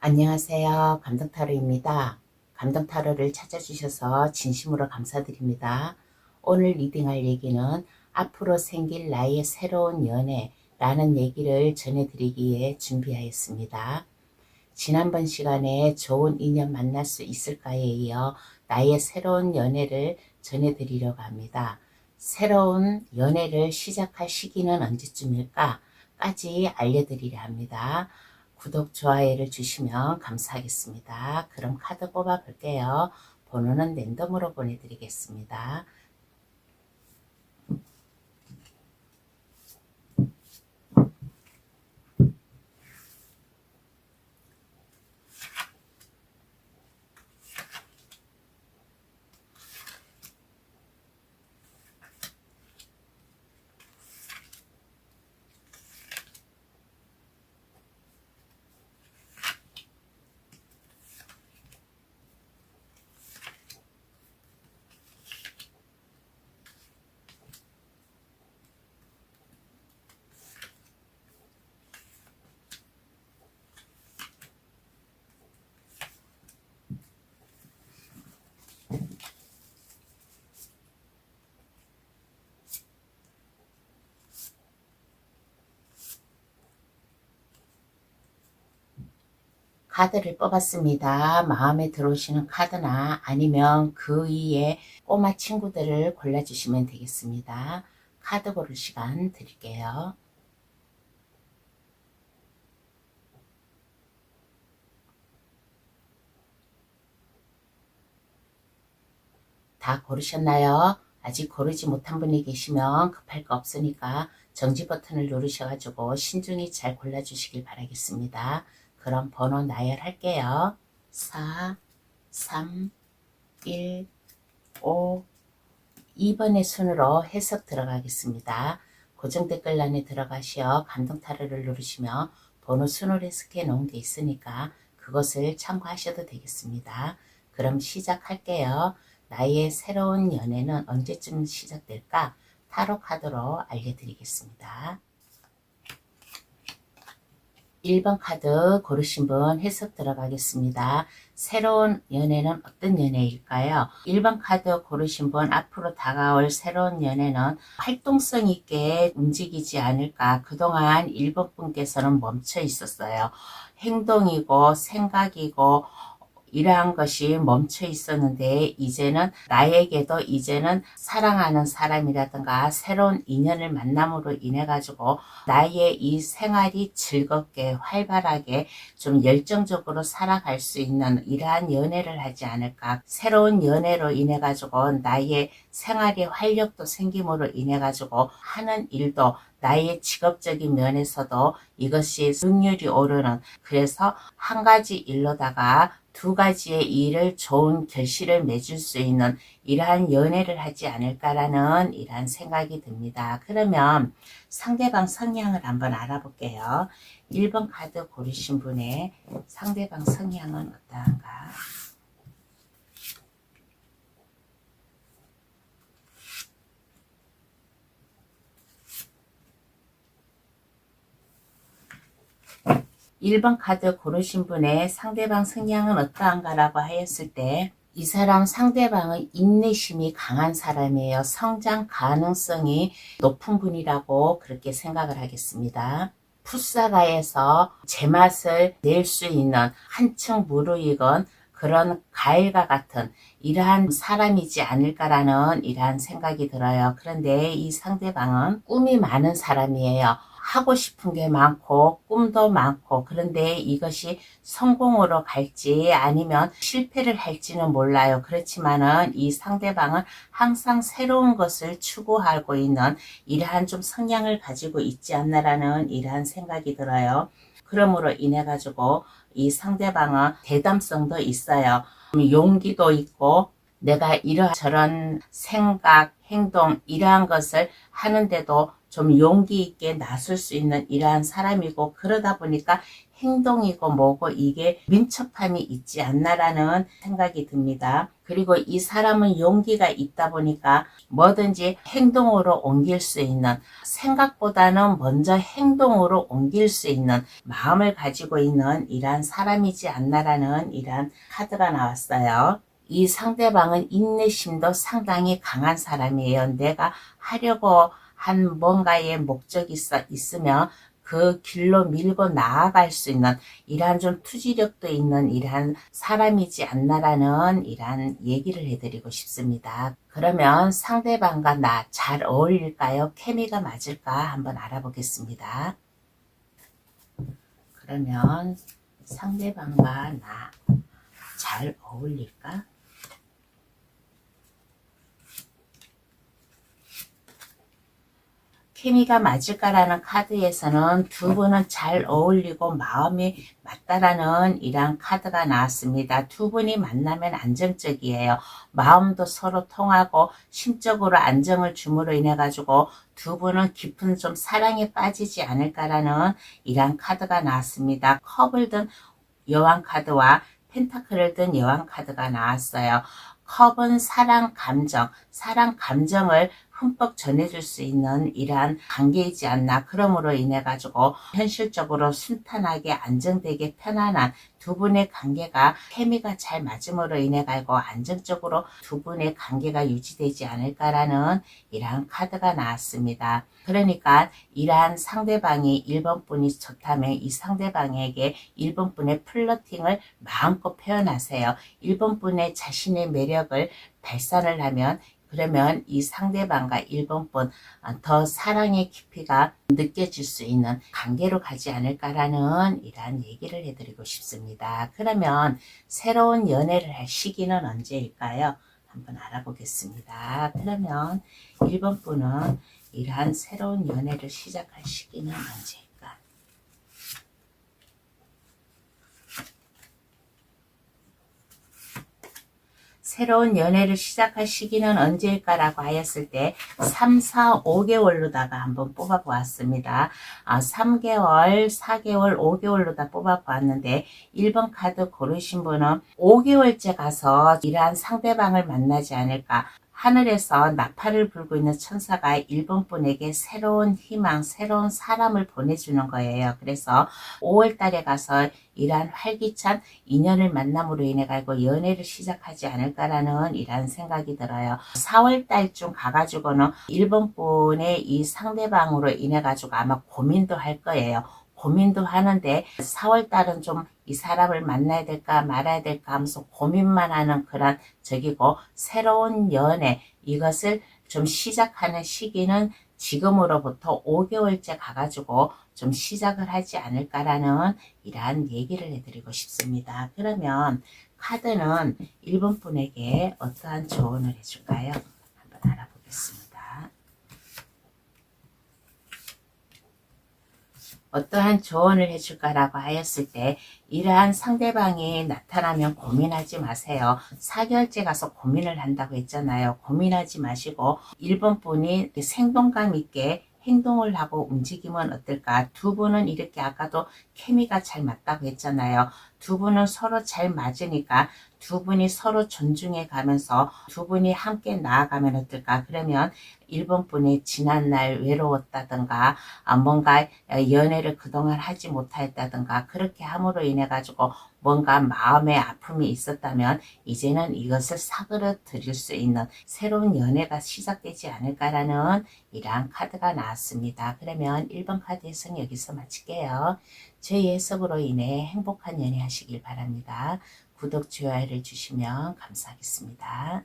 안녕하세요. 감정타로입니다. 감정타로를 찾아주셔서 진심으로 감사드립니다. 오늘 리딩할 얘기는 앞으로 생길 나의 새로운 연애라는 얘기를 전해드리기에 준비하였습니다. 지난번 시간에 좋은 인연 만날 수 있을까에 이어 나의 새로운 연애를 전해드리려고 합니다. 새로운 연애를 시작할 시기는 언제쯤일까? 까지 알려드리려 합니다. 구독, 좋아요를 주시면 감사하겠습니다. 그럼 카드 뽑아 볼게요. 번호는 랜덤으로 보내드리겠습니다. 카드를 뽑았습니다. 마음에 들어오시는 카드나 아니면 그 위에 꼬마 친구들을 골라주시면 되겠습니다. 카드 고를 시간 드릴게요. 다 고르셨나요? 아직 고르지 못한 분이 계시면 급할 거 없으니까 정지 버튼을 누르셔가지고 신중히 잘 골라주시길 바라겠습니다. 그럼 번호 나열할게요. 4, 3, 1, 5, 2번의 순으로 해석 들어가겠습니다. 고정 댓글란에 들어가시어 감동타로를 누르시면 번호 순으로 해석해 놓은 게 있으니까 그것을 참고하셔도 되겠습니다. 그럼 시작할게요. 나의 새로운 연애는 언제쯤 시작될까? 타로 카드로 알려드리겠습니다. 1번 카드 고르신 분 해석 들어가겠습니다. 새로운 연애는 어떤 연애일까요? 1번 카드 고르신 분 앞으로 다가올 새로운 연애는 활동성 있게 움직이지 않을까. 그동안 1번 분께서는 멈춰 있었어요. 행동이고 생각이고 이러한 것이 멈춰 있었는데 이제는 나에게도 이제는 사랑하는 사람이라든가 새로운 인연을 만남으로 인해 가지고 나의 이 생활이 즐겁게 활발하게 좀 열정적으로 살아갈 수 있는 이러한 연애를 하지 않을까. 새로운 연애로 인해 가지고 나의 생활의 활력도 생김으로 인해 가지고 하는 일도 나의 직업적인 면에서도 이것이 승률이 오르는, 그래서 한 가지 일로다가 두 가지의 일을 좋은 결실을 맺을 수 있는 이러한 연애를 하지 않을까라는 이러한 생각이 듭니다. 그러면 상대방 성향을 한번 알아볼게요. 1번 카드 고르신 분의 상대방 성향은 어떠한가? 1번 카드 고르신 분의 상대방 성향은 어떠한가 라고 하였을 때 이 사람 상대방은 인내심이 강한 사람이에요. 성장 가능성이 높은 분이라고 그렇게 생각을 하겠습니다. 풋사가에서 제맛을 낼 수 있는 한층 무르익은 그런 과일과 같은 이러한 사람이지 않을까라는 이러한 생각이 들어요. 그런데 이 상대방은 꿈이 많은 사람이에요. 하고 싶은 게 많고 꿈도 많고, 그런데 이것이 성공으로 갈지 아니면 실패를 할지는 몰라요. 그렇지만은 이 상대방은 항상 새로운 것을 추구하고 있는 이러한 좀 성향을 가지고 있지 않나라는 이러한 생각이 들어요. 그러므로 인해 가지고 이 상대방은 대담성도 있어요. 용기도 있고 내가 이러저런 생각, 행동 이러한 것을 하는데도 좀 용기 있게 나설 수 있는 이러한 사람이고, 그러다 보니까 행동이고 뭐고 이게 민첩함이 있지 않나라는 생각이 듭니다. 그리고 이 사람은 용기가 있다 보니까 뭐든지 행동으로 옮길 수 있는, 생각보다는 먼저 행동으로 옮길 수 있는 마음을 가지고 있는 이러한 사람이지 않나라는 이러한 카드가 나왔어요. 이 상대방은 인내심도 상당히 강한 사람이에요. 내가 하려고 한 뭔가의 목적이 있으면 그 길로 밀고 나아갈 수 있는 이러한 좀 투지력도 있는 이러한 사람이지 않나라는 이러한 얘기를 해드리고 싶습니다. 그러면 상대방과 나 잘 어울릴까요? 케미가 맞을까? 한번 알아보겠습니다. 그러면 상대방과 나 잘 어울릴까? 케미가 맞을까라는 카드에서는 두 분은 잘 어울리고 마음이 맞다라는 이러한 카드가 나왔습니다. 두 분이 만나면 안정적이에요. 마음도 서로 통하고 심적으로 안정을 줌으로 인해 가지고 두 분은 깊은 좀 사랑에 빠지지 않을까라는 이러한 카드가 나왔습니다. 컵을 든 여왕 카드와 펜타클을 든 여왕 카드가 나왔어요. 컵은 사랑 감정을 흠뻑 전해줄 수 있는 이러한 관계이지 않나. 그러므로 인해 가지고 현실적으로 순탄하게 안정되게 편안한 두 분의 관계가 케미가 잘 맞음으로 인해 가지고 안정적으로 두 분의 관계가 유지되지 않을까라는 이러한 카드가 나왔습니다. 그러니까 이러한 상대방이 1번 분이 좋다면 이 상대방에게 1번 분의 플러팅을 마음껏 표현하세요. 1번 분의 자신의 매력을 발산을 하면, 그러면 이 상대방과 1번 분 더 사랑의 깊이가 느껴질 수 있는 관계로 가지 않을까라는 이러한 얘기를 해드리고 싶습니다. 그러면 새로운 연애를 할 시기는 언제일까요? 한번 알아보겠습니다. 그러면 1번 분은 이러한 새로운 연애를 시작할 시기는 언제일까요? 새로운 연애를 시작할 시기는 언제일까라고 하였을 때 3, 4, 5개월로다가 한번 뽑아보았습니다. 3개월, 4개월, 5개월로다 뽑아보았는데 1번 카드 고르신 분은 5개월째 가서 이러한 상대방을 만나지 않을까. 하늘에서 나팔을 불고 있는 천사가 1번 분에게 새로운 희망, 새로운 사람을 보내주는 거예요. 그래서 5월 달에 가서 이러한 활기찬 인연을 만남으로 인해 가지고 연애를 시작하지 않을까라는 이러한 생각이 들어요. 4월 달쯤 가가지고는 1번 분의 이 상대방으로 인해 가지고 아마 고민도 할 거예요. 고민도 하는데 4월 달은 좀 이 사람을 만나야 될까 말아야 될까 하면서 고민만 하는 그런 적이고, 새로운 연애 이것을 좀 시작하는 시기는 지금으로부터 5개월째 가가지고 좀 시작을 하지 않을까라는 이러한 얘기를 해드리고 싶습니다. 그러면 카드는 1번 분에게 어떠한 조언을 해줄까요? 한번 알아보겠습니다. 어떠한 조언을 해줄까라고 하였을 때, 이러한 상대방이 나타나면 고민하지 마세요. 4개월째 가서 고민을 한다고 했잖아요. 고민하지 마시고 1번 분이 생동감 있게 행동을 하고 움직이면 어떨까? 두 분은 이렇게 아까도 케미가 잘 맞다고 했잖아요. 두 분은 서로 잘 맞으니까 두 분이 서로 존중해 가면서 두 분이 함께 나아가면 어떨까? 그러면 1번 분이 지난날 외로웠다든가 뭔가 연애를 그동안 하지 못하였다든가 그렇게 함으로 인해 가지고 뭔가 마음의 아픔이 있었다면 이제는 이것을 사그러뜨릴 수 있는 새로운 연애가 시작되지 않을까라는 이러한 카드가 나왔습니다. 그러면 1번 카드 해석 여기서 마칠게요. 저희 해석으로 인해 행복한 연애 하시길 바랍니다. 구독, 좋아요를 주시면 감사하겠습니다.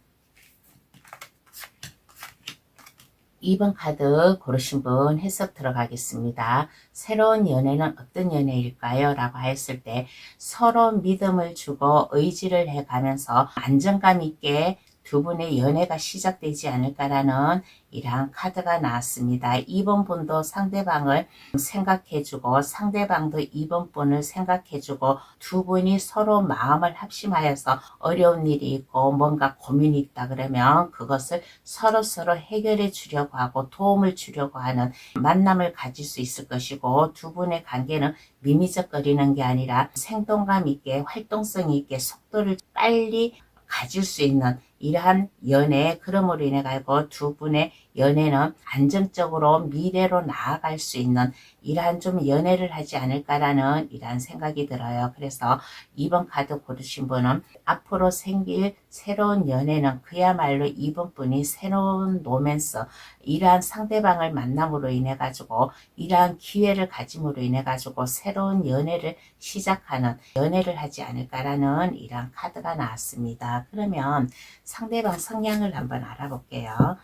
2번 카드 고르신 분 해석 들어가겠습니다. 새로운 연애는 어떤 연애일까요? 라고 했을 때 서로 믿음을 주고 의지를 해가면서 안정감 있게 두 분의 연애가 시작되지 않을까라는 이러한 카드가 나왔습니다. 2번 분도 상대방을 생각해주고 상대방도 2번 분을 생각해주고 두 분이 서로 마음을 합심하여서 어려운 일이 있고 뭔가 고민이 있다 그러면 그것을 서로서로 해결해 주려고 하고 도움을 주려고 하는 만남을 가질 수 있을 것이고 두 분의 관계는 미미적거리는 게 아니라 생동감 있게 활동성 있게 속도를 빨리 가질 수 있는 이러한 연애, 그러므로 인해 가지고 두 분의 연애는 안정적으로 미래로 나아갈 수 있는 이러한 좀 연애를 하지 않을까라는 이러한 생각이 들어요. 그래서 2번 카드 고르신 분은 앞으로 생길 새로운 연애는 그야말로 2번 분이 새로운 로맨스, 이러한 상대방을 만남으로 인해 가지고 이러한 기회를 가짐으로 인해 가지고 새로운 연애를 시작하는 연애를 하지 않을까라는 이러한 카드가 나왔습니다. 그러면 상대방 성향을 한번 알아볼게요.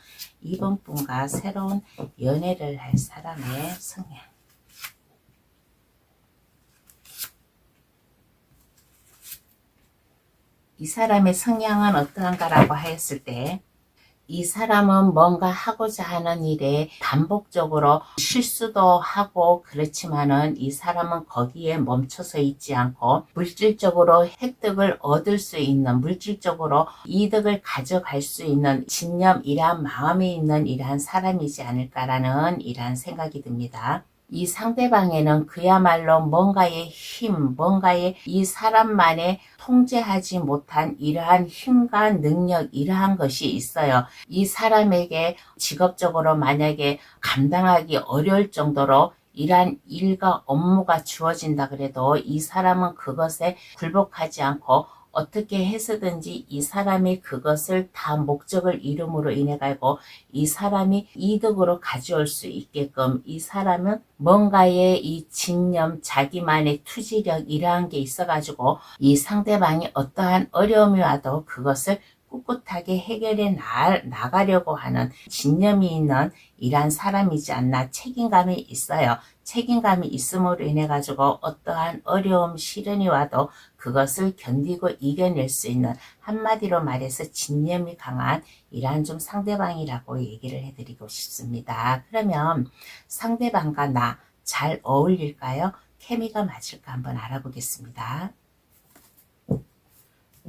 2번 분과 새로운 연애를 할 사람의 성향. 이 사람의 성향은 어떠한가라고 하였을 때 이 사람은 뭔가 하고자 하는 일에 반복적으로 실수도 하고 그렇지만은 이 사람은 거기에 멈춰서 있지 않고 물질적으로 획득을 얻을 수 있는 물질적으로 이득을 가져갈 수 있는 신념 이러한 마음이 있는 이러한 사람이지 않을까라는 이러한 생각이 듭니다. 이 상대방에는 그야말로 뭔가의 힘, 뭔가의 이 사람만의 통제하지 못한 이러한 힘과 능력, 이러한 것이 있어요. 이 사람에게 직업적으로 만약에 감당하기 어려울 정도로 이러한 일과 업무가 주어진다 그래도 이 사람은 그것에 굴복하지 않고 어떻게 해서든지 이 사람이 그것을 다 목적을 이름으로 인해 가지고 이 사람이 이득으로 가져올 수 있게끔 이 사람은 뭔가의 이 진념, 자기만의 투지력 이러한 게 있어 가지고 이 상대방이 어떠한 어려움이 와도 그것을 꿋꿋하게 해결해 나가려고 하는 진념이 있는 이러한 사람이지 않나 책임감이 있어요. 책임감이 있음으로 인해 가지고 어떠한 어려움, 시련이 와도 그것을 견디고 이겨낼 수 있는 한마디로 말해서 진념이 강한 이러한 좀 상대방이라고 얘기를 해드리고 싶습니다. 그러면 상대방과 나 잘 어울릴까요? 케미가 맞을까 한번 알아보겠습니다.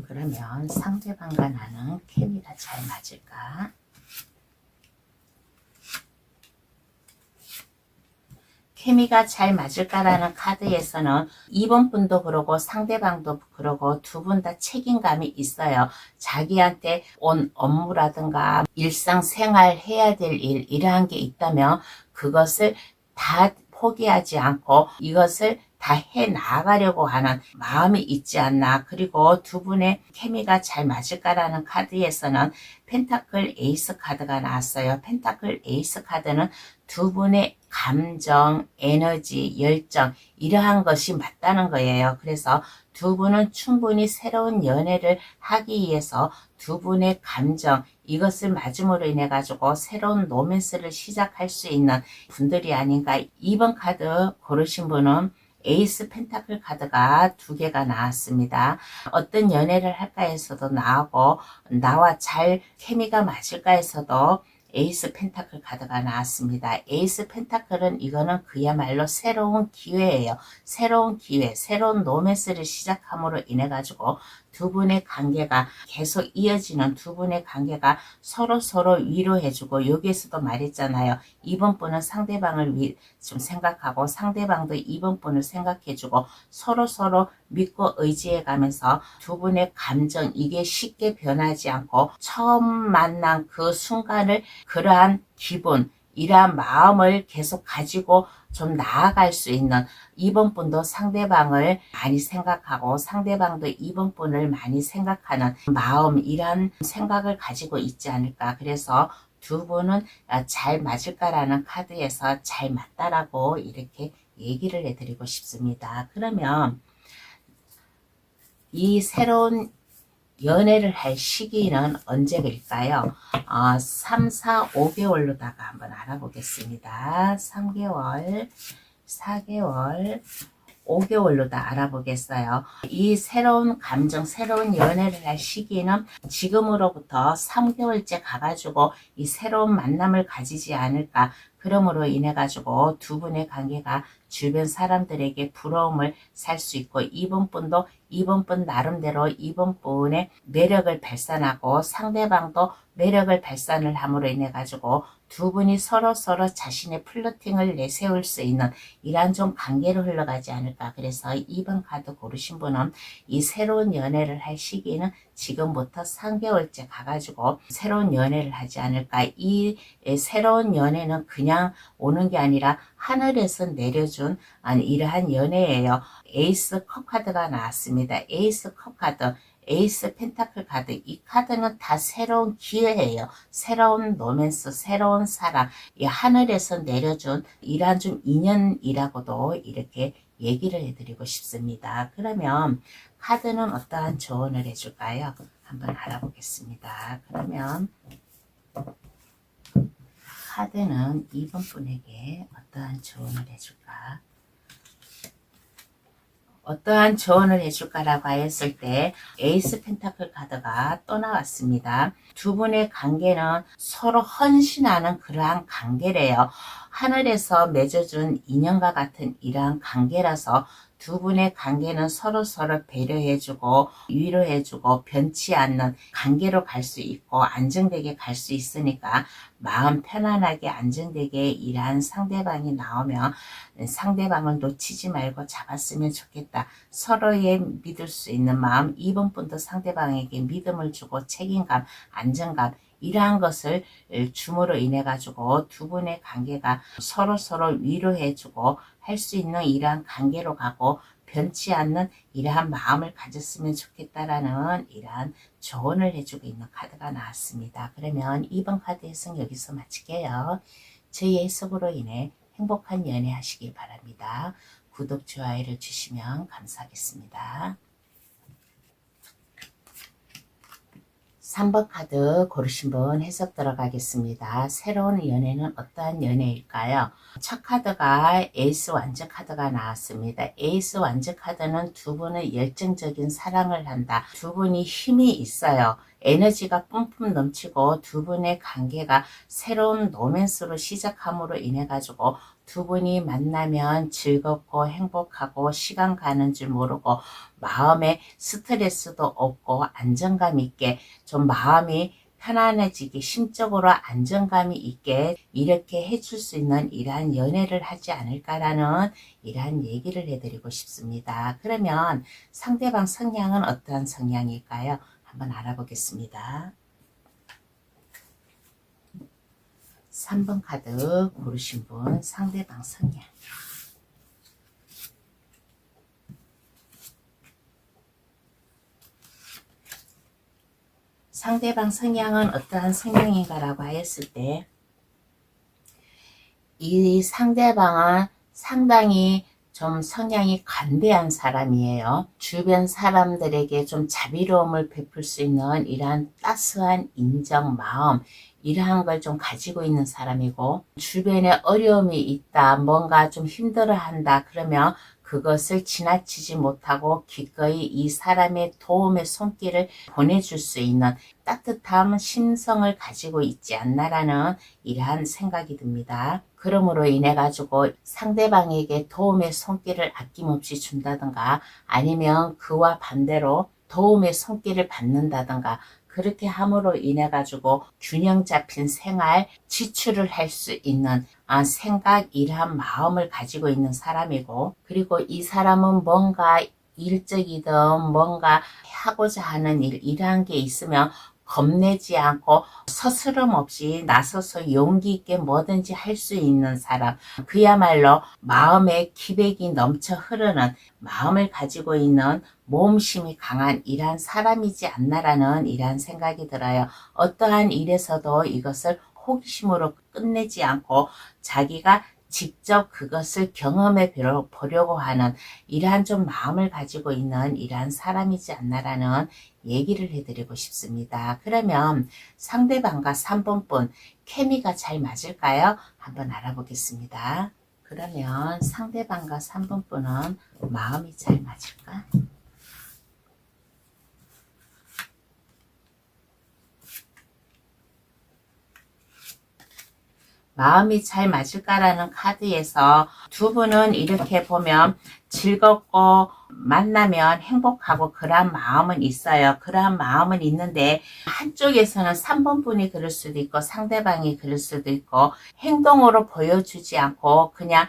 그러면 상대방과 나는 케미가 잘 맞을까? 케미가 잘 맞을까라는 카드에서는 2번 분도 그러고 상대방도 그러고 두 분 다 책임감이 있어요. 자기한테 온 업무라든가 일상생활 해야 될 일 이러한 게 있다면 그것을 다 포기하지 않고 이것을 다 해 나가려고 하는 마음이 있지 않나. 그리고 두 분의 케미가 잘 맞을까라는 카드에서는 펜타클 에이스 카드가 나왔어요. 펜타클 에이스 카드는 두 분의 감정, 에너지, 열정 이러한 것이 맞다는 거예요. 그래서 두 분은 충분히 새로운 연애를 하기 위해서 두 분의 감정 이것을 맞음으로 인해 가지고 새로운 로맨스를 시작할 수 있는 분들이 아닌가. 2번 카드 고르신 분은 에이스 펜타클 카드가 두 개가 나왔습니다. 어떤 연애를 할까 해서도 나오고 나와 잘 케미가 맞을까 해서도 에이스 펜타클 카드가 나왔습니다. 에이스 펜타클은 이거는 그야말로 새로운 기회예요. 새로운 기회, 새로운 로맨스를 시작함으로 인해 가지고 두 분의 관계가 계속 이어지는 두 분의 관계가 서로 위로해주고 여기에서도 말했잖아요. 2번 분은 상대방을 좀 생각하고 상대방도 2번 분을 생각해주고 서로 믿고 의지해가면서 두 분의 감정 이게 쉽게 변하지 않고 처음 만난 그 순간을 그러한 기분 이러한 마음을 계속 가지고 좀 나아갈 수 있는 2번 분도 상대방을 많이 생각하고 상대방도 2번 분을 많이 생각하는 마음 이런 생각을 가지고 있지 않을까. 그래서 두 분은 잘 맞을까라는 카드에서 잘 맞다라고 이렇게 얘기를 해드리고 싶습니다. 그러면 이 새로운 연애를 할 시기는 언제일까요? 3, 4, 5개월로다가 한번 알아보겠습니다. 3개월, 4개월, 5개월로 다 알아보겠어요. 이 새로운 감정, 새로운 연애를 할 시기는 지금으로부터 3개월째 가가지고 이 새로운 만남을 가지지 않을까. 그러므로 인해 가지고 두 분의 관계가 주변 사람들에게 부러움을 살 수 있고, 이번 분도 이번 분 나름대로 이번 분의 매력을 발산하고 상대방도 매력을 발산을 함으로 인해 가지고 두 분이 서로 자신의 플러팅을 내세울 수 있는 이러한 좀 관계로 흘러가지 않을까. 그래서 2번 카드 고르신 분은 이 새로운 연애를 할 시기는 지금부터 3개월째 가가지고 새로운 연애를 하지 않을까. 이 새로운 연애는 그냥 오는 게 아니라 하늘에서 내려준 이러한 연애예요. 에이스 컵 카드가 나왔습니다. 에이스 컵 카드, 에이스 펜타클 카드, 이 카드는 다 새로운 기회예요. 새로운 로맨스, 새로운 사랑, 이 하늘에서 내려준 이러한 좀 인연이라고도 이렇게 얘기를 해드리고 싶습니다. 그러면 카드는 어떠한 조언을 해줄까요? 한번 알아보겠습니다. 그러면 카드는 2번 분에게 어떠한 조언을 해줄까? 어떠한 조언을 해줄까라고 하였을 때 에이스 펜타클 카드가 또 나왔습니다. 두 분의 관계는 서로 헌신하는 그러한 관계래요. 하늘에서 맺어준 인연과 같은 이러한 관계라서 두 분의 관계는 서로 배려해주고 위로해주고 변치 않는 관계로 갈 수 있고 안정되게 갈 수 있으니까 마음 편안하게 안정되게 일한 상대방이 나오면 상대방을 놓치지 말고 잡았으면 좋겠다. 서로의 믿을 수 있는 마음, 이번 분도 상대방에게 믿음을 주고 책임감, 안정감 이러한 것을 줌으로 인해 가지고 두 분의 관계가 서로 위로해주고 할 수 있는 이러한 관계로 가고 변치 않는 이러한 마음을 가졌으면 좋겠다라는 이러한 조언을 해주고 있는 카드가 나왔습니다. 그러면 2번 카드 해석 여기서 마칠게요. 저희 해석으로 인해 행복한 연애 하시길 바랍니다. 구독, 좋아요를 주시면 감사하겠습니다. 3번 카드 고르신 분 해석 들어가겠습니다. 새로운 연애는 어떠한 연애일까요? 첫 카드가 에이스 완전 카드가 나왔습니다. 에이스 완전 카드는 두 분의 열정적인 사랑을 한다. 두 분이 힘이 있어요. 에너지가 뿜뿜 넘치고 두 분의 관계가 새로운 로맨스로 시작함으로 인해 가지고 두 분이 만나면 즐겁고 행복하고 시간 가는 줄 모르고 마음에 스트레스도 없고 안정감 있게 좀 마음이 편안해지게 심적으로 안정감이 있게 이렇게 해줄 수 있는 이러한 연애를 하지 않을까라는 이러한 얘기를 해드리고 싶습니다. 그러면 상대방 성향은 어떠한 성향일까요? 한번 알아보겠습니다. 3번 카드 고르신 분 상대방 성향. 상대방 성향은 어떠한 성향인가라고 하였을 때 이 상대방은 상당히 좀 성향이 관대한 사람이에요. 주변 사람들에게 좀 자비로움을 베풀 수 있는 이러한 따스한 인정 마음 이러한 걸 좀 가지고 있는 사람이고 주변에 어려움이 있다 뭔가 좀 힘들어한다 그러면 그것을 지나치지 못하고 기꺼이 이 사람의 도움의 손길을 보내줄 수 있는 따뜻한 심성을 가지고 있지 않나라는 이러한 생각이 듭니다. 그러므로 인해 가지고 상대방에게 도움의 손길을 아낌없이 준다든가 아니면 그와 반대로 도움의 손길을 받는다든가 그렇게 함으로 인해 가지고 균형 잡힌 생활 지출을 할 수 있는 생각 이러한 마음을 가지고 있는 사람이고 그리고 이 사람은 뭔가 일적이든 뭔가 하고자 하는 일 이러한 게 있으면 겁내지 않고 서스럼 없이 나서서 용기 있게 뭐든지 할 수 있는 사람 그야말로 마음에 기백이 넘쳐 흐르는 마음을 가지고 있는 모험심이 강한 이러한 사람이지 않나라는 이러한 생각이 들어요. 어떠한 일에서도 이것을 호기심으로 끝내지 않고 자기가 직접 그것을 경험해 보려고 하는 이러한 좀 마음을 가지고 있는 이러한 사람이지 않나라는 얘기를 해드리고 싶습니다. 그러면 상대방과 3번 분 케미가 잘 맞을까요? 한번 알아보겠습니다. 그러면 상대방과 3번분은 마음이 잘 맞을까? 마음이 잘 맞을까라는 카드에서 두 분은 이렇게 보면 즐겁고 만나면 행복하고 그러한 마음은 있어요. 그러한 마음은 있는데 한쪽에서는 3번 분이 그럴 수도 있고 상대방이 그럴 수도 있고 행동으로 보여주지 않고 그냥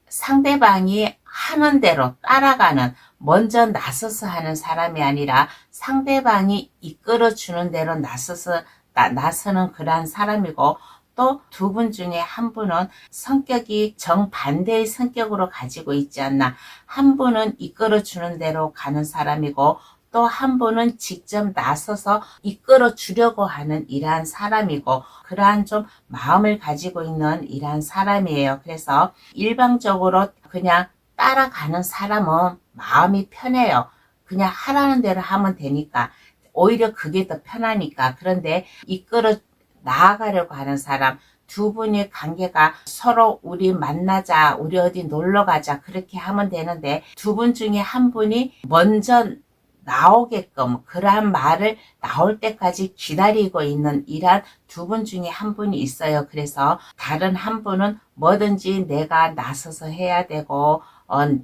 상대방이 하는 대로 따라가는 먼저 나서서 하는 사람이 아니라 상대방이 이끌어주는 대로 나서는 그러한 사람이고 또 두 분 중에 한 분은 성격이 정반대의 성격으로 가지고 있지 않나. 한 분은 이끌어주는 대로 가는 사람이고 또 한 분은 직접 나서서 이끌어 주려고 하는 이러한 사람이고 그러한 좀 마음을 가지고 있는 이러한 사람이에요. 그래서 일방적으로 그냥 따라가는 사람은 마음이 편해요. 그냥 하라는 대로 하면 되니까 오히려 그게 더 편하니까. 그런데 이끌어 나아가려고 하는 사람 두 분의 관계가 서로 우리 만나자 우리 어디 놀러 가자 그렇게 하면 되는데 두 분 중에 한 분이 먼저 나오게끔 그러한 말을 나올 때까지 기다리고 있는 이러한 두 분 중에 한 분이 있어요. 그래서 다른 한 분은 뭐든지 내가 나서서 해야 되고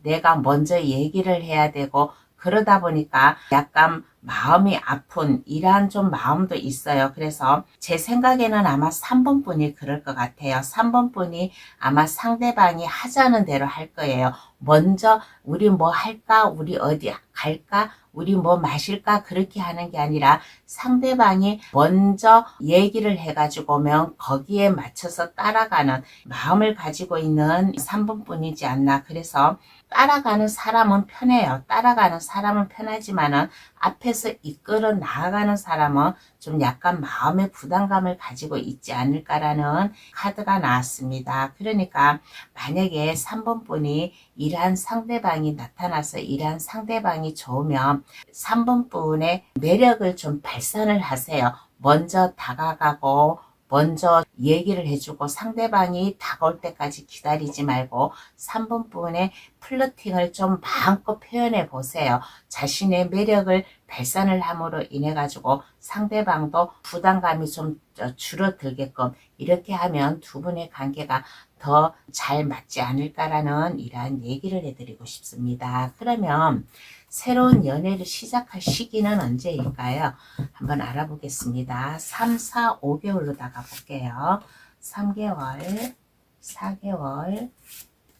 내가 먼저 얘기를 해야 되고 그러다 보니까 약간 마음이 아픈 이러한 좀 마음도 있어요. 그래서 제 생각에는 아마 3번 분이 그럴 것 같아요. 3번 분이 아마 상대방이 하자는 대로 할 거예요. 먼저 우리 뭐 할까? 우리 어디 갈까? 우리 뭐 마실까? 그렇게 하는 게 아니라 상대방이 먼저 얘기를 해가지고 오면 거기에 맞춰서 따라가는 마음을 가지고 있는 3번 분이지 않나. 그래서 따라가는 사람은 편해요. 따라가는 사람은 편하지만은 앞에서 이끌어 나아가는 사람은 좀 약간 마음의 부담감을 가지고 있지 않을까라는 카드가 나왔습니다. 그러니까 만약에 3번 분이 이러한 상대방이 나타나서 이러한 상대방이 좋으면 3번 분의 매력을 좀 발산을 하세요. 먼저 다가가고 먼저 얘기를 해주고 상대방이 다가올 때까지 기다리지 말고 3번 분의 플러팅을 좀 마음껏 표현해 보세요. 자신의 매력을 발산을 함으로 인해 가지고 상대방도 부담감이 좀 줄어들게끔 이렇게 하면 두 분의 관계가 더 잘 맞지 않을까라는 이러한 얘기를 해드리고 싶습니다. 그러면 새로운 연애를 시작할 시기는 언제일까요? 한번 알아보겠습니다. 3, 4, 5개월로 다가 볼게요. 3개월, 4개월,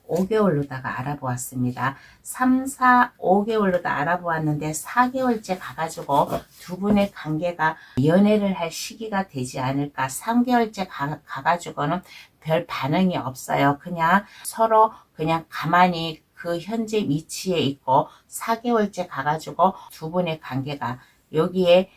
5개월로다가 알아보았습니다. 3, 4, 5개월로다 알아보았는데 4개월째 가가지고 두 분의 관계가 연애를 할 시기가 되지 않을까. 3개월째 가가지고는 별 반응이 없어요. 그냥 서로 그냥 가만히 그 현재 위치에 있고 4개월째 가가지고 두 분의 관계가 여기에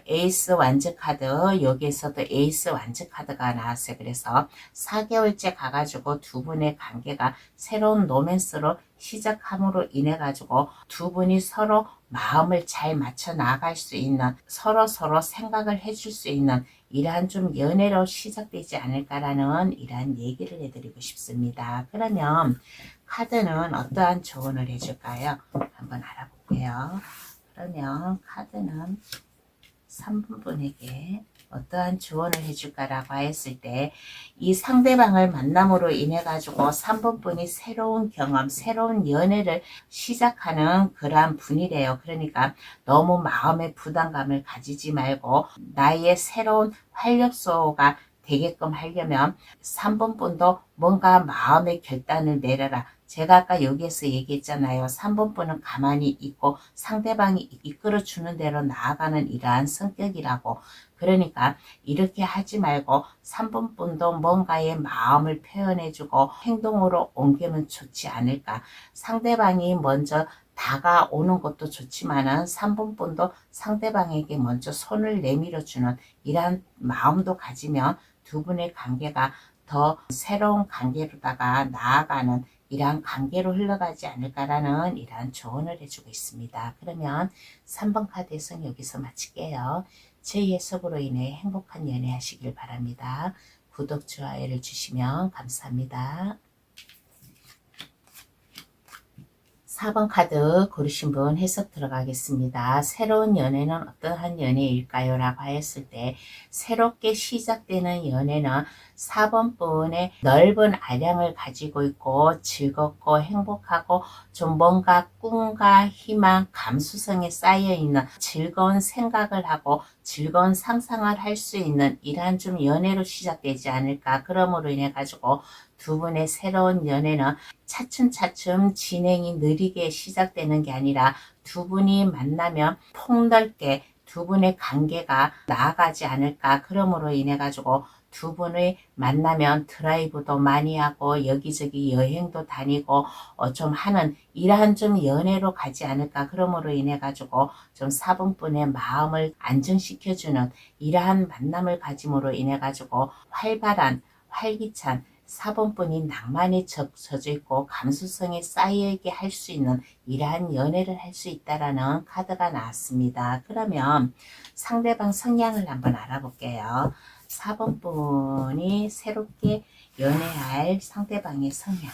에이스 완즈 카드 여기에서도 에이스 완즈 카드가 나왔어요. 그래서 4개월째 가가지고 두 분의 관계가 새로운 로맨스로 시작함으로 인해 가지고 두 분이 서로 마음을 잘 맞춰 나갈 수 있는 서로 생각을 해줄 수 있는 이러한 좀 연애로 시작되지 않을까라는 이러한 얘기를 해드리고 싶습니다. 그러면 카드는 어떠한 조언을 해줄까요? 한번 알아볼게요. 그러면 카드는 3번 분에게 어떠한 조언을 해줄까라고 했을 때 이 상대방을 만남으로 인해 가지고 3번 분이 새로운 경험, 새로운 연애를 시작하는 그러한 분이래요. 그러니까 너무 마음의 부담감을 가지지 말고 나의 새로운 활력소가 되게끔 하려면 3번 분도 뭔가 마음의 결단을 내려라. 제가 아까 여기에서 얘기했잖아요. 3번 분은 가만히 있고 상대방이 이끌어주는 대로 나아가는 이러한 성격이라고. 그러니까 이렇게 하지 말고 3번 분도 뭔가의 마음을 표현해주고 행동으로 옮기면 좋지 않을까. 상대방이 먼저 다가오는 것도 좋지만은 3번 분도 상대방에게 먼저 손을 내밀어주는 이러한 마음도 가지면 두 분의 관계가 더 새로운 관계로다가 나아가는 이러한 관계로 흘러가지 않을까라는 이러한 조언을 해주고 있습니다. 그러면 3번 카드 해석 여기서 마칠게요. 제 해석으로 인해 행복한 연애 하시길 바랍니다. 구독, 좋아요를 주시면 감사합니다. 4번 카드 고르신 분 해석 들어가겠습니다. 새로운 연애는 어떠한 연애일까요? 라고 하였을 때 새롭게 시작되는 연애는 4번 분의 넓은 아량을 가지고 있고 즐겁고 행복하고 좀 뭔가 꿈과 희망, 감수성에 쌓여있는 즐거운 생각을 하고 즐거운 상상을 할 수 있는 이러한 좀 연애로 시작되지 않을까. 그러므로 인해 가지고 두 분의 새로운 연애는 차츰차츰 진행이 느리게 시작되는 게 아니라 두 분이 만나면 폭넓게 두 분의 관계가 나아가지 않을까. 그러므로 인해 가지고 두 분의 만나면 드라이브도 많이 하고 여기저기 여행도 다니고 좀 하는 이러한 좀 연애로 가지 않을까. 그러므로 인해 가지고 좀 4번분의 마음을 안정시켜주는 이러한 만남을 가짐으로 인해 가지고 활발한 활기찬 4번분이 낭만에 젖어 있고 감수성에 쌓여있게 할 수 있는 이러한 연애를 할 수 있다라는 카드가 나왔습니다. 그러면 상대방 성향을 한번 알아볼게요. 4번분이 새롭게 연애할 상대방의 성향.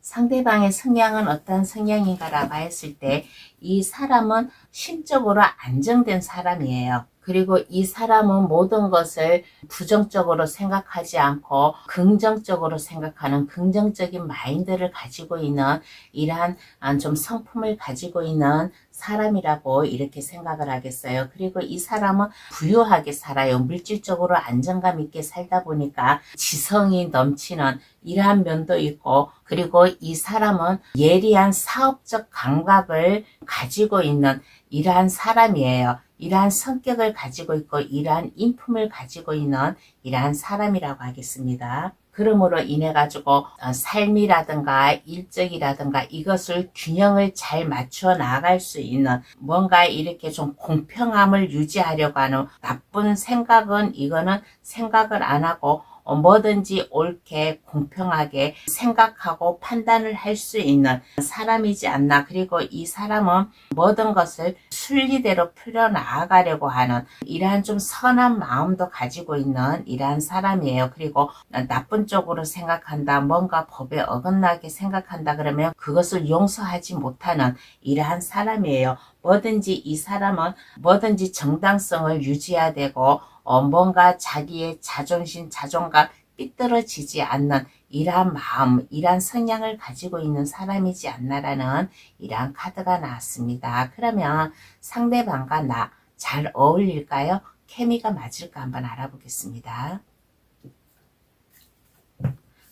상대방의 성향은 어떤 성향인가 라고 했을 때 이 사람은 심적으로 안정된 사람이에요. 그리고 이 사람은 모든 것을 부정적으로 생각하지 않고 긍정적으로 생각하는 긍정적인 마인드를 가지고 있는 이러한 좀 성품을 가지고 있는 사람이라고 이렇게 생각을 하겠어요. 그리고 이 사람은 부유하게 살아요. 물질적으로 안정감 있게 살다 보니까 지성이 넘치는 이러한 면도 있고, 그리고 이 사람은 예리한 사업적 감각을 가지고 있는 이러한 사람이에요. 이러한 성격을 가지고 있고 이러한 인품을 가지고 있는 이러한 사람이라고 하겠습니다. 그러므로 인해 가지고 삶이라든가 일적이라든가 이것을 균형을 잘 맞춰 나갈 수 있는 뭔가 이렇게 좀 공평함을 유지하려고 하는 나쁜 생각은 이거는 생각을 안 하고 뭐든지 옳게 공평하게 생각하고 판단을 할 수 있는 사람이지 않나. 그리고 이 사람은 모든 것을 순리대로 풀어나가려고 하는 이러한 좀 선한 마음도 가지고 있는 이러한 사람이에요. 그리고 나쁜 쪽으로 생각한다, 뭔가 법에 어긋나게 생각한다 그러면 그것을 용서하지 못하는 이러한 사람이에요. 뭐든지 이 사람은 뭐든지 정당성을 유지해야 되고 뭔가 자기의 자존심, 자존감 삐뚤어지지 않는 이러한 마음, 이러한 성향을 가지고 있는 사람이지 않나라는 이러한 카드가 나왔습니다. 그러면 상대방과 나 잘 어울릴까요? 케미가 맞을까 한번 알아보겠습니다.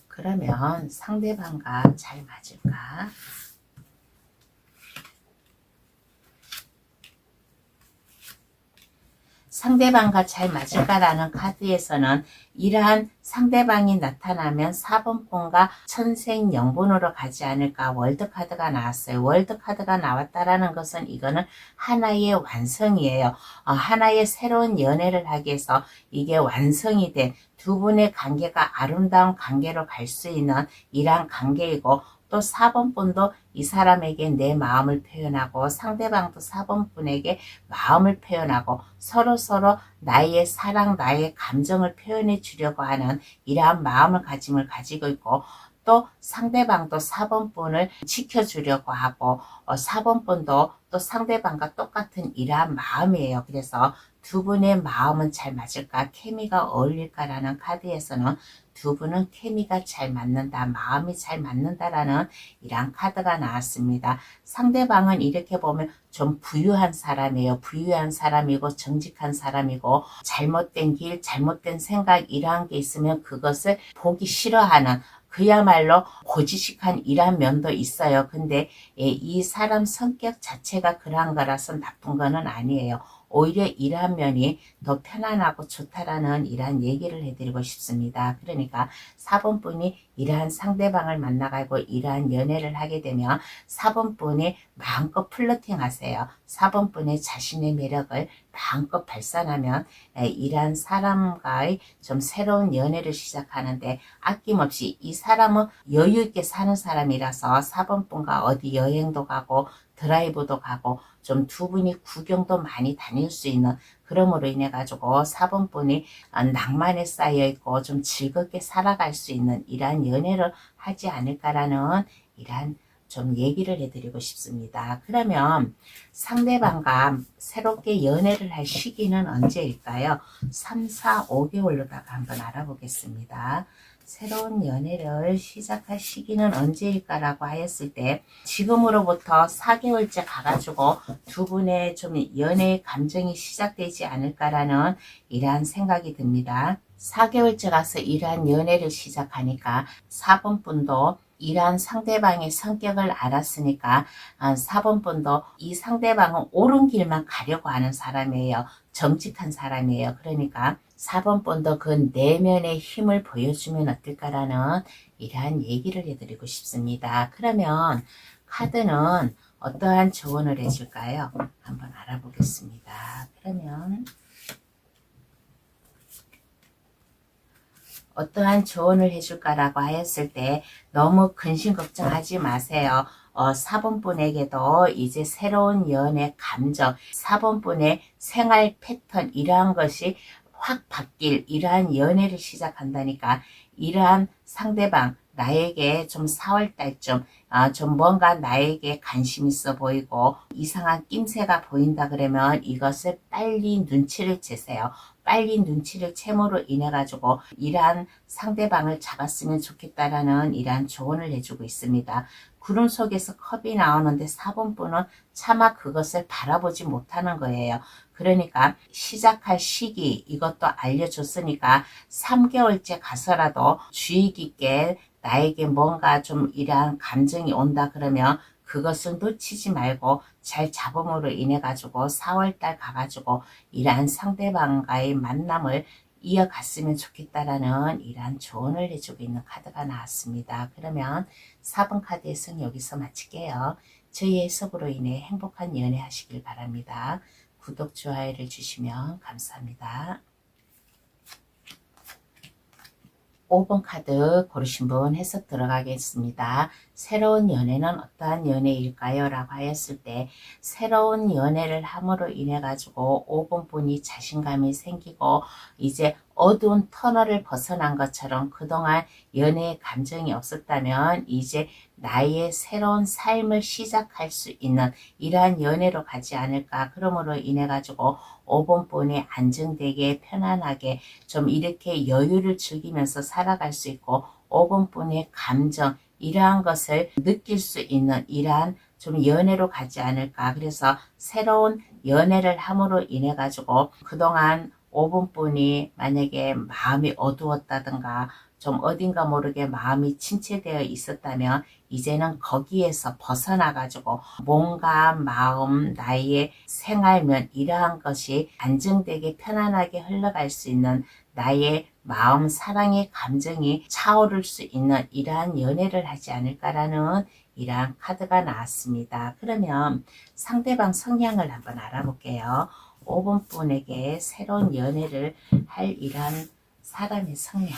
그러면 상대방과 잘 맞을까? 상대방과 잘 맞을까라는 카드에서는 이러한 상대방이 나타나면 4번폰과 천생연분으로 가지 않을까. 월드카드가 나왔어요. 월드카드가 나왔다라는 것은 이거는 하나의 완성이에요. 하나의 새로운 연애를 하기 위해서 이게 완성이 된 두 분의 관계가 아름다운 관계로 갈 수 있는 이러한 관계이고, 또 4번분도 이 사람에게 내 마음을 표현하고 상대방도 4번분에게 마음을 표현하고 서로 나의 사랑, 나의 감정을 표현해 주려고 하는 이러한 마음을 가지고 있고, 또 상대방도 4번분을 지켜주려고 하고 4번분도 또 상대방과 똑같은 이러한 마음이에요. 그래서 두 분의 마음은 잘 맞을까, 케미가 어울릴까라는 카드에서는 두 분은 케미가 잘 맞는다, 마음이 잘 맞는다라는 이러한 카드가 나왔습니다. 상대방은 이렇게 보면 좀 부유한 사람이에요. 부유한 사람이고 정직한 사람이고 잘못된 길, 잘못된 생각 이러한 게 있으면 그것을 보기 싫어하는 그야말로 고지식한 이러한 면도 있어요. 근데 이 사람 성격 자체가 그러한 거라서 나쁜 거는 아니에요. 오히려 이러한 면이 더 편안하고 좋다라는 이러한 얘기를 해드리고 싶습니다. 그러니까 4번분이 이러한 상대방을 만나가고 이러한 연애를 하게 되면 4번분이 마음껏 플러팅 하세요. 4번분의 자신의 매력을 마음껏 발산하면 이러한 사람과의 좀 새로운 연애를 시작하는데 아낌없이, 이 사람은 여유 있게 사는 사람이라서 4번분과 어디 여행도 가고 드라이브도 가고 좀 두 분이 구경도 많이 다닐 수 있는, 그러므로 인해 가지고 4번 분이 낭만에 쌓여 있고 좀 즐겁게 살아갈 수 있는 이러한 연애를 하지 않을까라는 이러한 좀 얘기를 해드리고 싶습니다. 그러면 상대방과 새롭게 연애를 할 시기는 언제일까요? 3, 4, 5개월로다가 한번 알아보겠습니다. 새로운 연애를 시작할 시기는 언제일까라고 하였을 때, 지금으로부터 4개월째 가가지고 두 분의 좀 연애의 감정이 시작되지 않을까라는 이러한 생각이 듭니다. 4개월째 가서 이러한 연애를 시작하니까 4번 분도 이러한 상대방의 성격을 알았으니까 4번 분도 이 상대방은 옳은 길만 가려고 하는 사람이에요. 정직한 사람이에요. 그러니까 4번 분도 그 내면의 힘을 보여주면 어떨까라는 이러한 얘기를 해드리고 싶습니다. 그러면 카드는 어떠한 조언을 해줄까요? 한번 알아보겠습니다. 그러면 어떠한 조언을 해줄까라고 하였을 때 너무 근심 걱정하지 마세요. 4번 분에게도 이제 새로운 연애 감정, 4번 분의 생활 패턴 이러한 것이 확 바뀔 이러한 연애를 시작한다니까, 이러한 상대방 나에게 좀 4월달쯤 좀 뭔가 나에게 관심 있어 보이고 이상한 낌새가 보인다 그러면 이것을 빨리 눈치를 채세요. 빨리 눈치를 채므로 인해 가지고 이러한 상대방을 잡았으면 좋겠다라는 이러한 조언을 해주고 있습니다. 구름 속에서 컵이 나오는데 4번 분은 차마 그것을 바라보지 못하는 거예요. 그러니까 시작할 시기 이것도 알려줬으니까 3개월째 가서라도 주의 깊게 나에게 뭔가 좀 이러한 감정이 온다 그러면 그것을 놓치지 말고 잘 잡음으로 인해 가지고 4월달 가가지고 이러한 상대방과의 만남을 이어갔으면 좋겠다라는 이러한 조언을 해주고 있는 카드가 나왔습니다. 그러면 4번 카드 해석 여기서 마칠게요. 저희 해석으로 인해 행복한 연애 하시길 바랍니다. 구독, 좋아요를 주시면 감사합니다. 5번 카드 고르신 분 해석 들어가겠습니다. 새로운 연애는 어떠한 연애일까요? 라고 하였을 때, 새로운 연애를 함으로 인해 가지고 5번 분이 자신감이 생기고 이제 어두운 터널을 벗어난 것처럼 그동안 연애의 감정이 없었다면 이제 나의 새로운 삶을 시작할 수 있는 이러한 연애로 가지 않을까. 그러므로 인해 가지고 5번 분이 안정되게 편안하게 좀 이렇게 여유를 즐기면서 살아갈 수 있고 5번 분의 감정 이러한 것을 느낄 수 있는 이러한 좀 연애로 가지 않을까. 그래서 새로운 연애를 함으로 인해 가지고 그동안 5번 분이 만약에 마음이 어두웠다든가 좀 어딘가 모르게 마음이 침체되어 있었다면 이제는 거기에서 벗어나 가지고 몸과 마음, 나의 생활면 이러한 것이 안정되게 편안하게 흘러갈 수 있는 나의 마음, 사랑의 감정이 차오를 수 있는 이러한 연애를 하지 않을까라는 이러한 카드가 나왔습니다. 그러면 상대방 성향을 한번 알아볼게요. 5번 분에게 새로운 연애를 할 이러한 사람의 성향.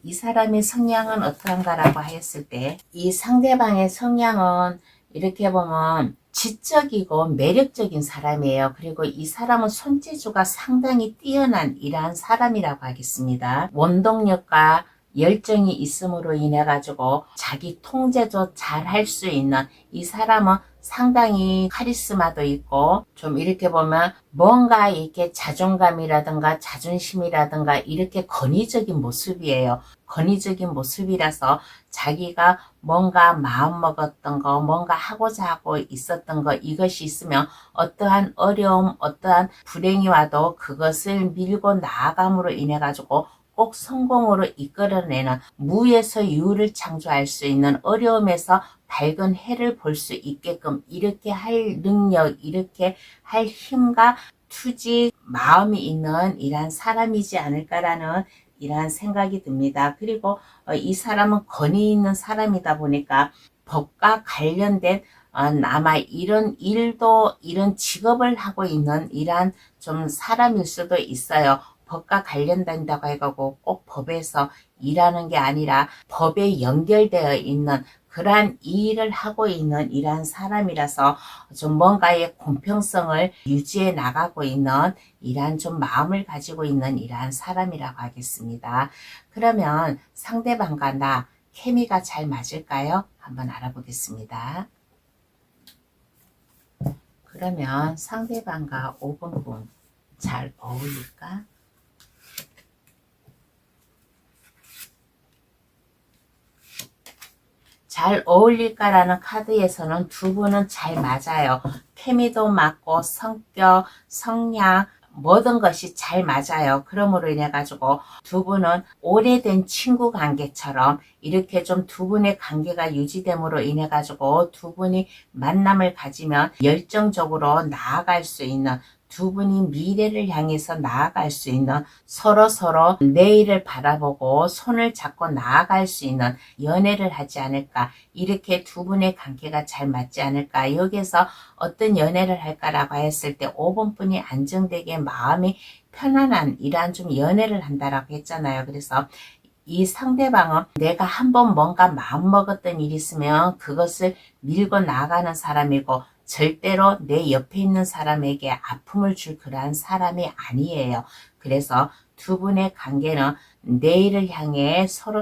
이 사람의 성향은 어떠한가라고 하였을 때, 이 상대방의 성향은 이렇게 보면 지적이고 매력적인 사람이에요. 그리고 이 사람은 손재주가 상당히 뛰어난 이러한 사람이라고 하겠습니다. 원동력과 열정이 있음으로 인해 가지고 자기 통제도 잘 할 수 있는 이 사람은 상당히 카리스마도 있고 좀 이렇게 보면 뭔가 이렇게 자존감이라든가 자존심이라든가 이렇게 권위적인 모습이에요. 권위적인 모습이라서 자기가 뭔가 마음먹었던 거, 뭔가 하고자 하고 있었던 거 이것이 있으면 어떠한 어려움, 어떠한 불행이 와도 그것을 밀고 나아감으로 인해 가지고 꼭 성공으로 이끌어내는 무에서 유를 창조할 수 있는 어려움에서 밝은 해를 볼 수 있게끔 이렇게 할 능력, 이렇게 할 힘과 투지, 마음이 있는 이러한 사람이지 않을까라는 이러한 생각이 듭니다. 그리고 이 사람은 권위 있는 사람이다 보니까 법과 관련된 아마 이런 일도 이런 직업을 하고 있는 이러한 좀 사람일 수도 있어요. 법과 관련된다고 해가지고 꼭 법에서 일하는 게 아니라 법에 연결되어 있는 그러한 일을 하고 있는 이러한 사람이라서 좀 뭔가의 공평성을 유지해 나가고 있는 이러한 좀 마음을 가지고 있는 이러한 사람이라고 하겠습니다. 그러면 상대방과 나 케미가 잘 맞을까요? 한번 알아보겠습니다. 그러면 상대방과 5분분 잘 어울릴까? 잘 어울릴까라는 카드에서는 두 분은 잘 맞아요. 케미도 맞고 성격, 성향 모든 것이 잘 맞아요. 그러므로 인해 가지고 두 분은 오래된 친구 관계처럼 이렇게 좀 두 분의 관계가 유지됨으로 인해 가지고 두 분이 만남을 가지면 열정적으로 나아갈 수 있는 두 분이 미래를 향해서 나아갈 수 있는 서로 내일을 바라보고 손을 잡고 나아갈 수 있는 연애를 하지 않을까, 이렇게 두 분의 관계가 잘 맞지 않을까. 여기에서 어떤 연애를 할까라고 했을 때 5번분이 안정되게 마음이 편안한 이러한 좀 연애를 한다라고 했잖아요. 그래서 이 상대방은 내가 한번 뭔가 마음먹었던 일이 있으면 그것을 밀고 나가는 사람이고 절대로 내 옆에 있는 사람에게 아픔을 줄 그러한 사람이 아니에요. 그래서 두 분의 관계는 내일을 향해 서로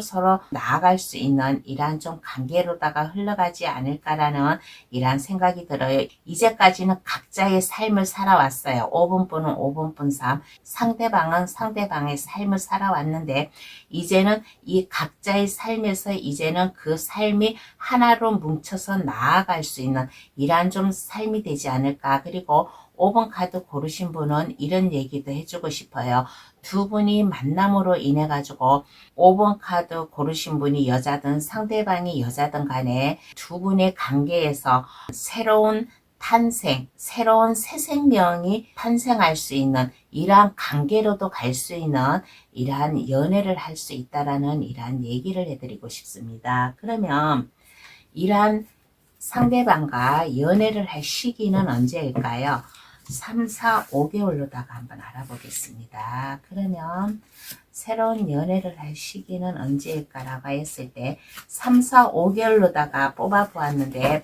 나아갈 수 있는 이러한 좀 관계로다가 흘러가지 않을까라는 이러한 생각이 들어요. 이제까지는 각자의 삶을 살아왔어요. 5번분은 5번분 삶, 상대방은 상대방의 삶을 살아왔는데 이제는 이 각자의 삶에서 이제는 그 삶이 하나로 뭉쳐서 나아갈 수 있는 이러한 좀 삶이 되지 않을까. 그리고 5번 카드 고르신 분은 이런 얘기도 해주고 싶어요. 두 분이 만남으로 인해 가지고 5번 카드 고르신 분이 여자든 상대방이 여자든 간에 두 분의 관계에서 새로운 탄생, 새로운 새 생명이 탄생할 수 있는 이러한 관계로도 갈 수 있는 이러한 연애를 할 수 있다라는 이러한 얘기를 해드리고 싶습니다. 그러면 이러한 상대방과 연애를 할 시기는 언제일까요? 3, 4, 5개월로다가 한번 알아보겠습니다. 그러면 새로운 연애를 할 시기는 언제일까라고 했을 때 3, 4, 5개월로다가 뽑아보았는데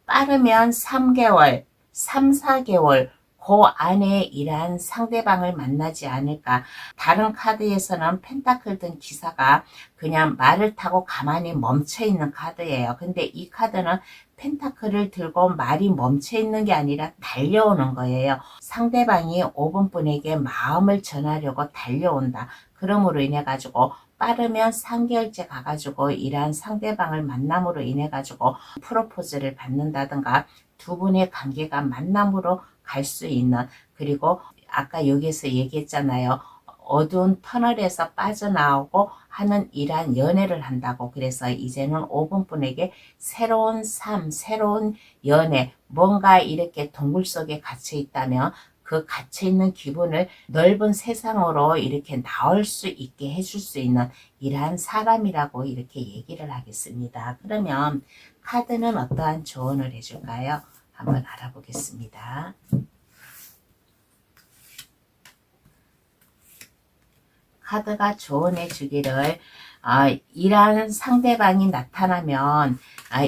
빠르면 3개월, 3, 4개월 그 안에 이러한 상대방을 만나지 않을까. 다른 카드에서는 펜타클 든 기사가 그냥 말을 타고 가만히 멈춰있는 카드예요. 근데 이 카드는 펜타클을 들고 말이 멈춰있는 게 아니라 달려오는 거예요. 상대방이 5번분에게 마음을 전하려고 달려온다. 그러므로 인해 가지고 빠르면 3개월째 가가지고 이러한 상대방을 만남으로 인해 가지고 프로포즈를 받는다든가 두 분의 관계가 만남으로 갈 수 있는, 그리고 아까 여기서 얘기했잖아요. 어두운 터널에서 빠져나오고 하는 이러한 연애를 한다고. 그래서 이제는 5번분에게 새로운 삶, 새로운 연애, 뭔가 이렇게 동굴 속에 갇혀 있다면 그 갇혀있는 기분을 넓은 세상으로 이렇게 나올 수 있게 해줄 수 있는 이러한 사람이라고 이렇게 얘기를 하겠습니다. 그러면 카드는 어떠한 조언을 해줄까요? 한번 알아보겠습니다. 카드가 조언해 주기를 이러한 상대방이 나타나면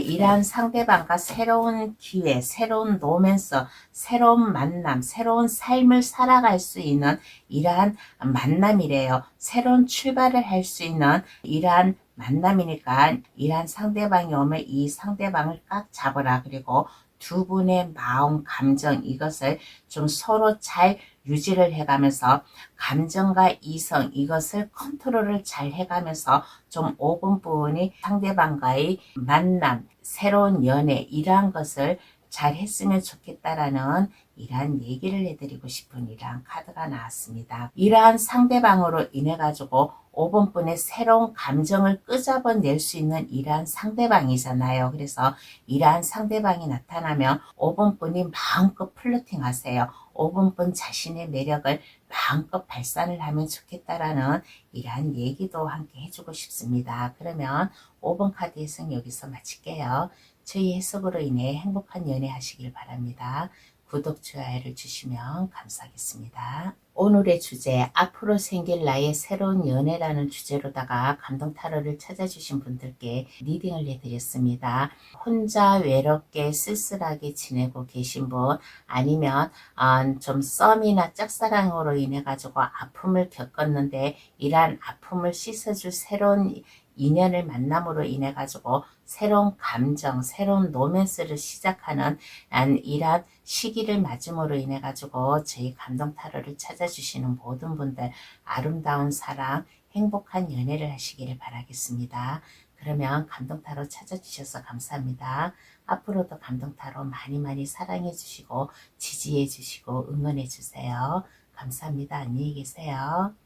이러한 상대방과 새로운 기회, 새로운 로맨스, 새로운 만남, 새로운 삶을 살아갈 수 있는 이러한 만남이래요. 새로운 출발을 할 수 있는 이러한 만남이니까 이러한 상대방이 오면 이 상대방을 꽉 잡으라. 그리고 두 분의 마음, 감정 이것을 좀 서로 잘 유지를 해가면서 감정과 이성 이것을 컨트롤을 잘 해가면서 좀 5분분이 상대방과의 만남, 새로운 연애 이러한 것을 잘 했으면 좋겠다라는 이러한 얘기를 해드리고 싶은 이러한 카드가 나왔습니다. 이러한 상대방으로 인해 가지고 5번분의 새로운 감정을 끄잡아낼 수 있는 이러한 상대방이잖아요. 그래서 이러한 상대방이 나타나면 5번분이 마음껏 플러팅 하세요. 5번분 자신의 매력을 마음껏 발산을 하면 좋겠다라는 이러한 얘기도 함께 해주고 싶습니다. 그러면 5번 카드 해석 여기서 마칠게요. 저희 해석으로 인해 행복한 연애 하시길 바랍니다. 구독, 좋아요를 주시면 감사하겠습니다. 오늘의 주제, 앞으로 생길 나의 새로운 연애라는 주제로다가 감동 타로를 찾아주신 분들께 리딩을 해드렸습니다. 혼자 외롭게 쓸쓸하게 지내고 계신 분, 아니면 좀 썸이나 짝사랑으로 인해 가지고 아픔을 겪었는데 이러한 아픔을 씻어줄 새로운 인연을 만남으로 인해 가지고 새로운 감정, 새로운 로맨스를 시작하는 이러한 시기를 맞음으로 인해 가지고 저희 감동 타로를 찾아주시는 모든 분들 아름다운 사랑, 행복한 연애를 하시기를 바라겠습니다. 그러면 감동 타로 찾아주셔서 감사합니다. 앞으로도 감동 타로 많이 많이 사랑해 주시고 지지해 주시고 응원해 주세요. 감사합니다. 안녕히 계세요.